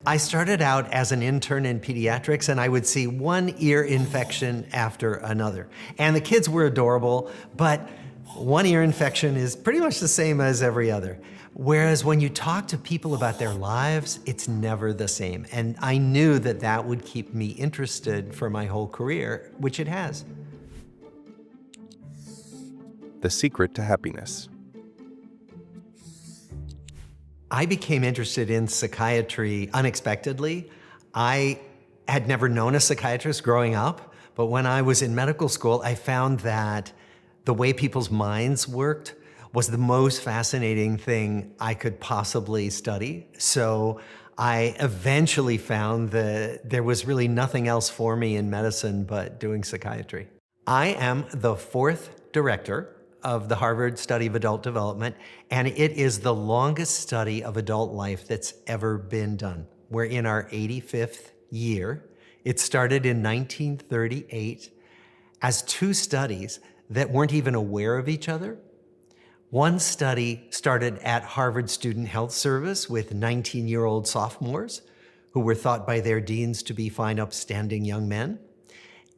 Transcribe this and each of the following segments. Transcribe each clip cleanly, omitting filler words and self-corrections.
I started out as an intern in pediatrics, and I would see one ear infection after another. And the kids were adorable, but one ear infection is pretty much the same as every other. Whereas when you talk to people about their lives, it's never the same. And I knew that that would keep me interested for my whole career, which it has. The secret to happiness. I became interested in psychiatry unexpectedly. I had never known a psychiatrist growing up, but when I was in medical school, I found that the way people's minds worked was the most fascinating thing I could possibly study. So I eventually found that there was really nothing else for me in medicine but doing psychiatry. I am the fourth director of the Harvard Study of Adult Development, and it is the longest study of adult life that's ever been done. We're in our 85th year. It started in 1938 as two studies that weren't even aware of each other. One study started at Harvard Student Health Service with 19-year-old sophomores who were thought by their deans to be fine, upstanding young men.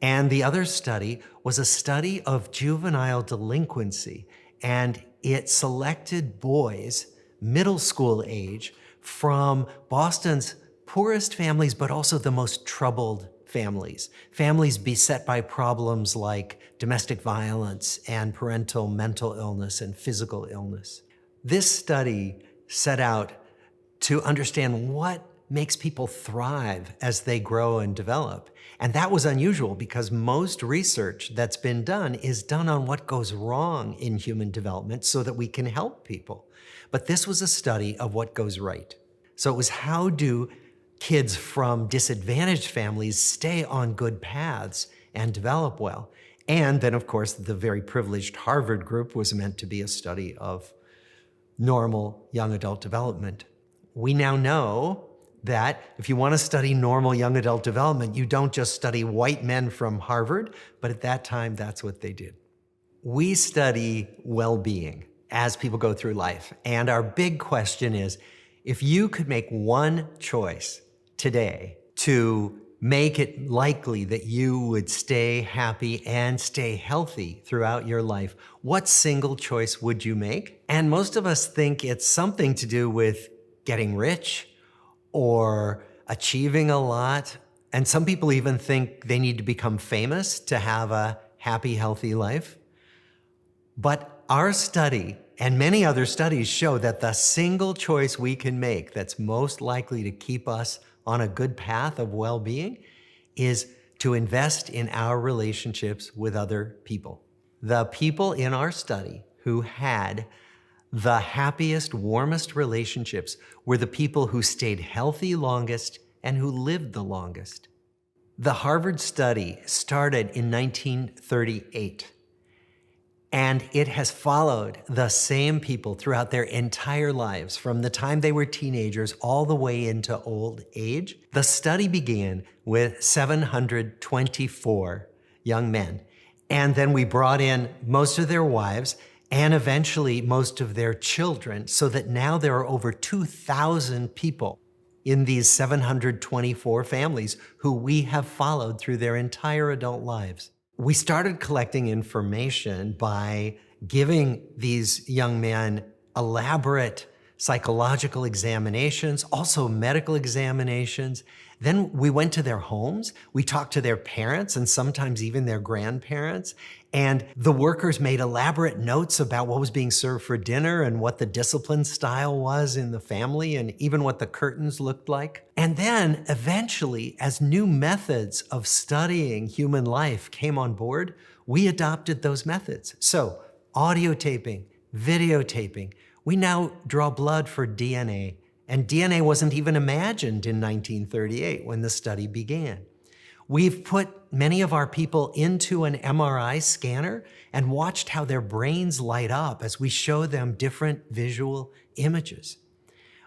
And the other study was a study of juvenile delinquency, and it selected boys, middle school age, from Boston's poorest families, but also the most troubled families. Families beset by problems like domestic violence and parental mental illness and physical illness. This study set out to understand what makes people thrive as they grow and develop. And that was unusual because most research that's been done is done on what goes wrong in human development so that we can help people. But this was a study of what goes right. So it was, how do kids from disadvantaged families stay on good paths and develop well? And then, of course, the very privileged Harvard group was meant to be a study of normal young adult development. We now know that if you want to study normal young adult development, you don't just study white men from Harvard, but at that time, that's what they did. We study well-being as people go through life. And our big question is, if you could make one choice today to make it likely that you would stay happy and stay healthy throughout your life, what single choice would you make? And most of us think it's something to do with getting rich or achieving a lot. And some people even think they need to become famous to have a happy, healthy life. But our study and many other studies show that the single choice we can make that's most likely to keep us on a good path of well-being is to invest in our relationships with other people. The people in our study who had the happiest, warmest relationships were the people who stayed healthy longest and who lived the longest. The Harvard study started in 1938, and it has followed the same people throughout their entire lives, from the time they were teenagers all the way into old age. The study began with 724 young men, and then we brought in most of their wives and eventually most of their children, so that now there are over 2,000 people in these 724 families who we have followed through their entire adult lives. We started collecting information by giving these young men elaborate psychological examinations, also medical examinations. Then we went to their homes, we talked to their parents and sometimes even their grandparents, and the workers made elaborate notes about what was being served for dinner and what the discipline style was in the family and even what the curtains looked like. And then eventually, as new methods of studying human life came on board, we adopted those methods. So audio taping, videotaping, we now draw blood for DNA. And DNA wasn't even imagined in 1938 when the study began. We've put many of our people into an MRI scanner and watched how their brains light up as we show them different visual images.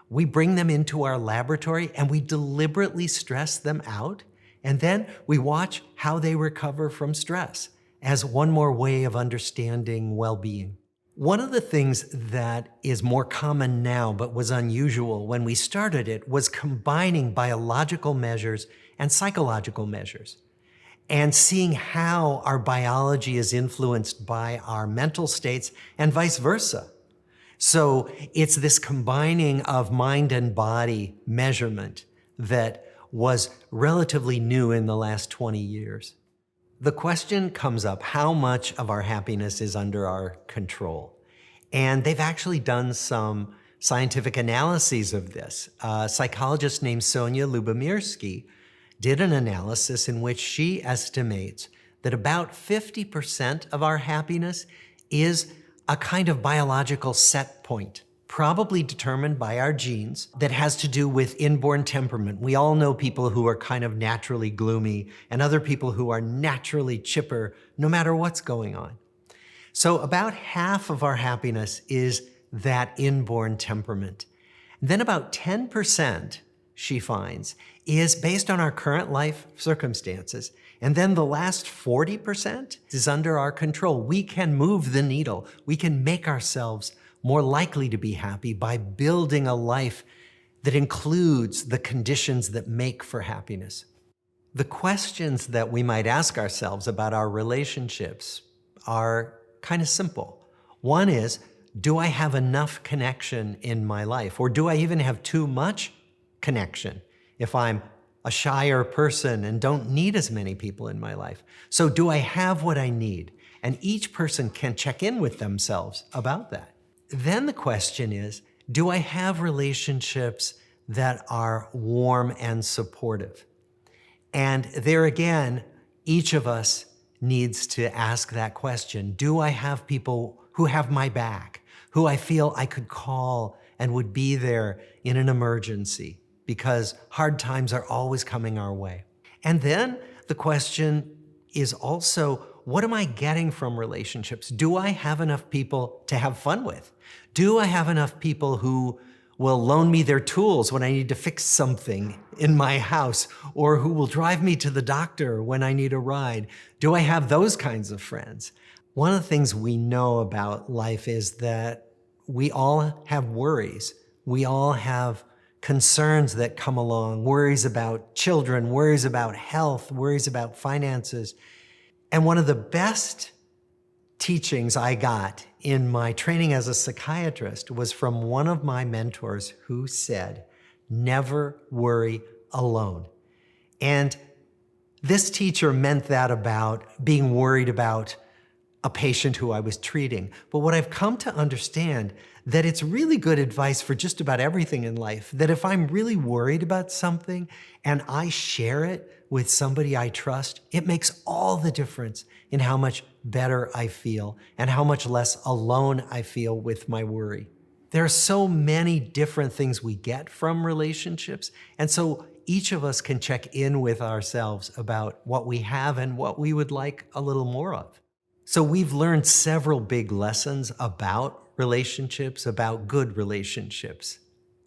We bring them into our laboratory and we deliberately stress them out, and then we watch how they recover from stress as one more way of understanding well-being. One of the things that is more common now but was unusual when we started it was combining biological measures and psychological measures and seeing how our biology is influenced by our mental states and vice versa. So it's this combining of mind and body measurement that was relatively new in the last 20 years. The question comes up, how much of our happiness is under our control? And they've actually done some scientific analyses of this. A psychologist named Sonia Lubomirsky did an analysis in which she estimates that about 50% of our happiness is a kind of biological set point, probably determined by our genes, that has to do with inborn temperament. We all know people who are kind of naturally gloomy and other people who are naturally chipper, no matter what's going on. So about half of our happiness is that inborn temperament. Then about 10%, she finds, is based on our current life circumstances. And then the last 40% is under our control. We can move the needle. We can make ourselves more likely to be happy by building a life that includes the conditions that make for happiness. The questions that we might ask ourselves about our relationships are kind of simple. One is, do I have enough connection in my life? Or do I even have too much connection if I'm a shyer person and don't need as many people in my life? So do I have what I need? And each person can check in with themselves about that. Then the question is, do I have relationships that are warm and supportive? And there again, each of us needs to ask that question. Do I have people who have my back, who I feel I could call and would be there in an emergency? Because hard times are always coming our way. And then the question is also, what am I getting from relationships? Do I have enough people to have fun with? Do I have enough people who will loan me their tools when I need to fix something in my house, or who will drive me to the doctor when I need a ride? Do I have those kinds of friends? One of the things we know about life is that we all have worries. We all have concerns that come along, worries about children, worries about health, worries about finances. And one of the best teachings I got in my training as a psychiatrist was from one of my mentors who said, never worry alone. And this teacher meant that about being worried about a patient who I was treating. But what I've come to understand, that it's really good advice for just about everything in life, that if I'm really worried about something and I share it with somebody I trust, it makes all the difference in how much better I feel and how much less alone I feel with my worry. There are so many different things we get from relationships, and so each of us can check in with ourselves about what we have and what we would like a little more of. So we've learned several big lessons about relationships, about good relationships.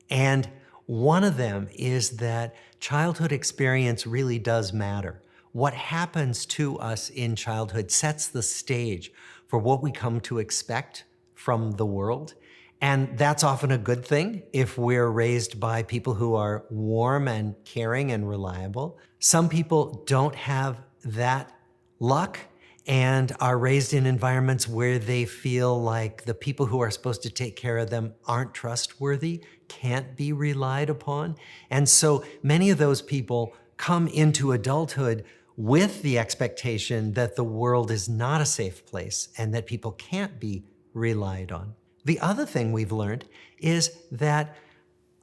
And one of them is that childhood experience really does matter. What happens to us in childhood sets the stage for what we come to expect from the world. And that's often a good thing if we're raised by people who are warm and caring and reliable. Some people don't have that luck and are raised in environments where they feel like the people who are supposed to take care of them aren't trustworthy, can't be relied upon. And so many of those people come into adulthood with the expectation that the world is not a safe place and that people can't be relied on. The other thing we've learned is that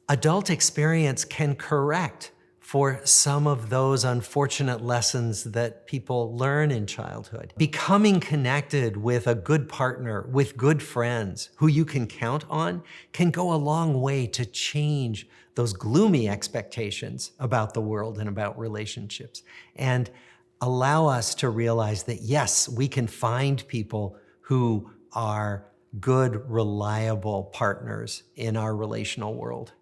adult experience can correct for some of those unfortunate lessons that people learn in childhood. Becoming connected with a good partner, with good friends who you can count on, can go a long way to change those gloomy expectations about the world and about relationships, and allow us to realize that, yes, we can find people who are good, reliable partners in our relational world.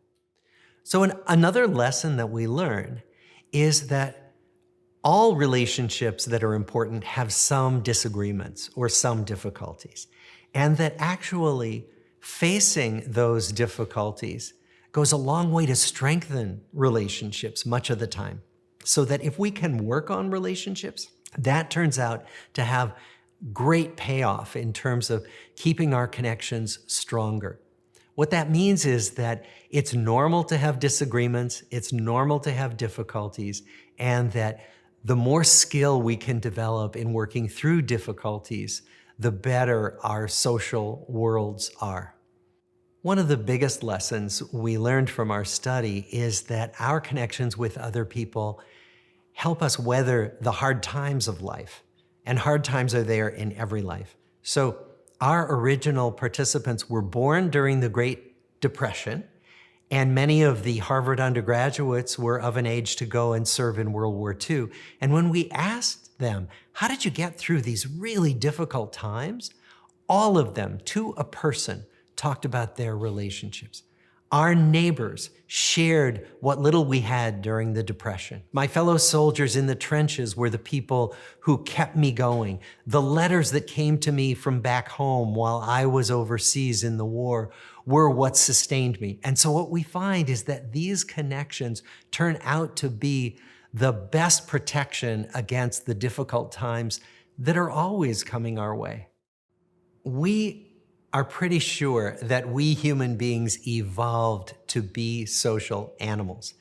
So another lesson that we learn is that all relationships that are important have some disagreements or some difficulties. and that actually facing those difficulties goes a long way to strengthen relationships much of the time. So that if we can work on relationships, that turns out to have great payoff in terms of keeping our connections stronger. What that means is that it's normal to have disagreements, it's normal to have difficulties, and that the more skill we can develop in working through difficulties, the better our social worlds are. One of the biggest lessons we learned from our study is that our connections with other people help us weather the hard times of life. And hard times are there in every life. So our original participants were born during the Great Depression, and many of the Harvard undergraduates were of an age to go and serve in World War II. And when we asked them, how did you get through these really difficult times? All of them, to a person, talked about their relationships. Our neighbors shared what little we had during the Depression. My fellow soldiers in the trenches were the people who kept me going. The letters that came to me from back home while I was overseas in the war were what sustained me. And so what we find is that these connections turn out to be the best protection against the difficult times that are always coming our way. We are pretty sure that we human beings evolved to be social animals.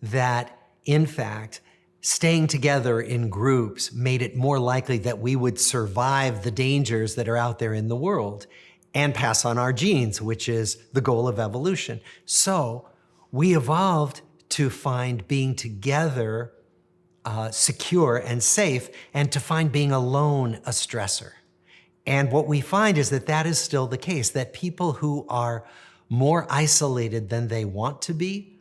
That, in fact, staying together in groups made it more likely that we would survive the dangers that are out there in the world and pass on our genes, which is the goal of evolution. So we evolved to find being together secure and safe, and to find being alone a stressor. And what we find is that that is still the case, that people who are more isolated than they want to be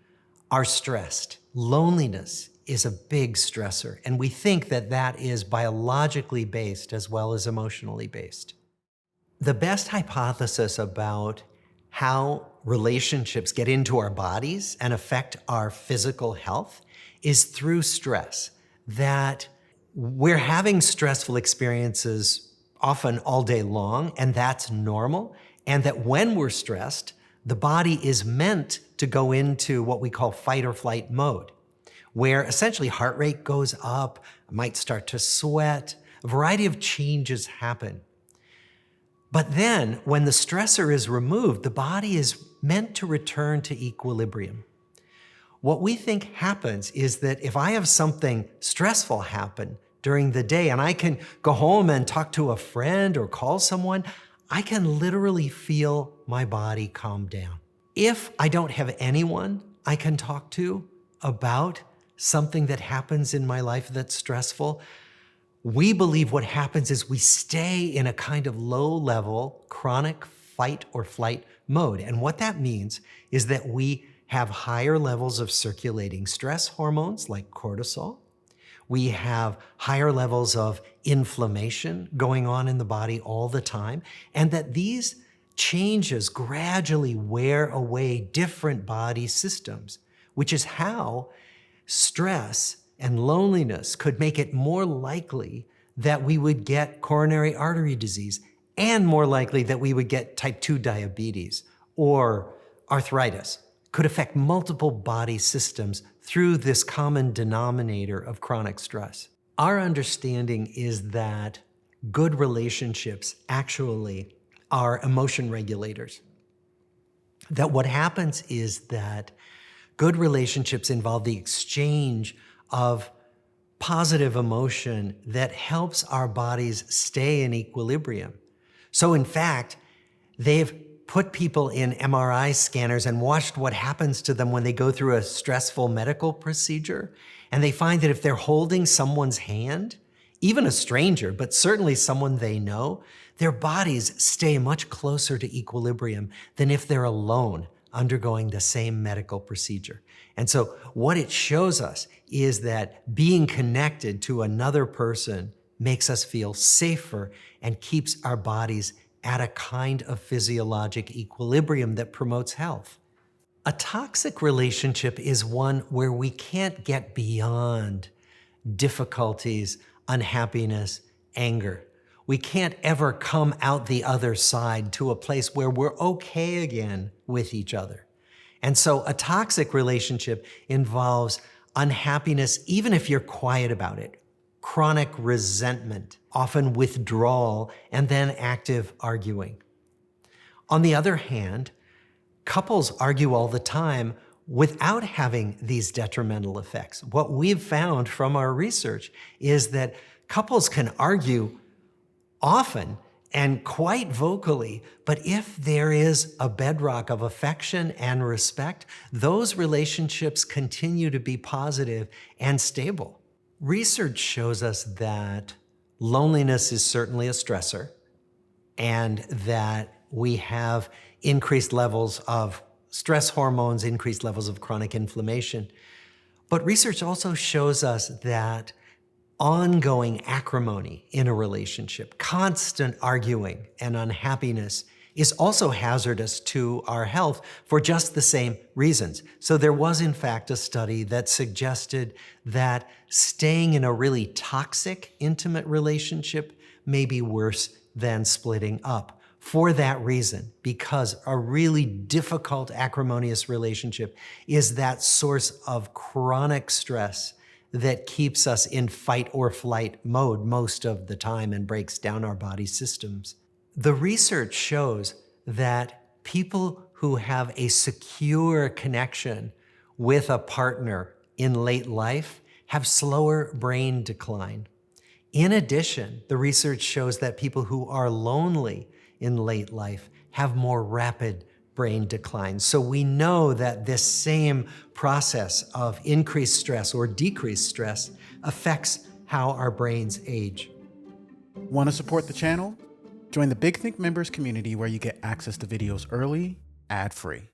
are stressed. Loneliness is a big stressor, and we think that that is biologically based as well as emotionally based. The best hypothesis about how relationships get into our bodies and affect our physical health is through stress, that we're having stressful experiences often all day long, and that's normal, and that when we're stressed, the body is meant to go into what we call fight or flight mode, where essentially heart rate goes up, might start to sweat, a variety of changes happen. But then, when the stressor is removed, the body is meant to return to equilibrium. What we think happens is that if I have something stressful happen during the day and I can go home and talk to a friend or call someone, I can literally feel my body calm down. If I don't have anyone I can talk to about something that happens in my life that's stressful, we believe what happens is we stay in a kind of low-level, chronic fight or flight mode. And what that means is that we have higher levels of circulating stress hormones like cortisol. We have higher levels of inflammation going on in the body all the time, and that these changes gradually wear away different body systems, which is how stress and loneliness could make it more likely that we would get coronary artery disease, and more likely that we would get type 2 diabetes or arthritis. Could affect multiple body systems through this common denominator of chronic stress. Our understanding is that good relationships actually are emotion regulators. That what happens is that good relationships involve the exchange of positive emotion that helps our bodies stay in equilibrium. So in fact, they've put people in MRI scanners and watched what happens to them when they go through a stressful medical procedure. And they find that if they're holding someone's hand, even a stranger, but certainly someone they know, their bodies stay much closer to equilibrium than if they're alone undergoing the same medical procedure. And so what it shows us is that being connected to another person makes us feel safer and keeps our bodies at a kind of physiologic equilibrium that promotes health. A toxic relationship is one where we can't get beyond difficulties, unhappiness, anger. We can't ever come out the other side to a place where we're okay again with each other. And so a toxic relationship involves unhappiness, even if you're quiet about it, chronic resentment, often withdrawal, and then active arguing. On the other hand, couples argue all the time without having these detrimental effects. What we've found from our research is that couples can argue often and quite vocally, but if there is a bedrock of affection and respect, those relationships continue to be positive and stable. Research shows us that loneliness is certainly a stressor, and that we have increased levels of stress hormones, increased levels of chronic inflammation. But research also shows us that ongoing acrimony in a relationship, constant arguing and unhappiness, is also hazardous to our health for just the same reasons. So there was, in fact, a study that suggested that staying in a really toxic, intimate relationship may be worse than splitting up. For that reason, because a really difficult, acrimonious relationship is that source of chronic stress that keeps us in fight or flight mode most of the time and breaks down our body systems. The research shows that people who have a secure connection with a partner in late life have slower brain decline. In addition, the research shows that people who are lonely in late life have more rapid brain decline. So we know that this same process of increased stress or decreased stress affects how our brains age. Want to support the channel? Join the Big Think members community where you get access to videos early, ad-free.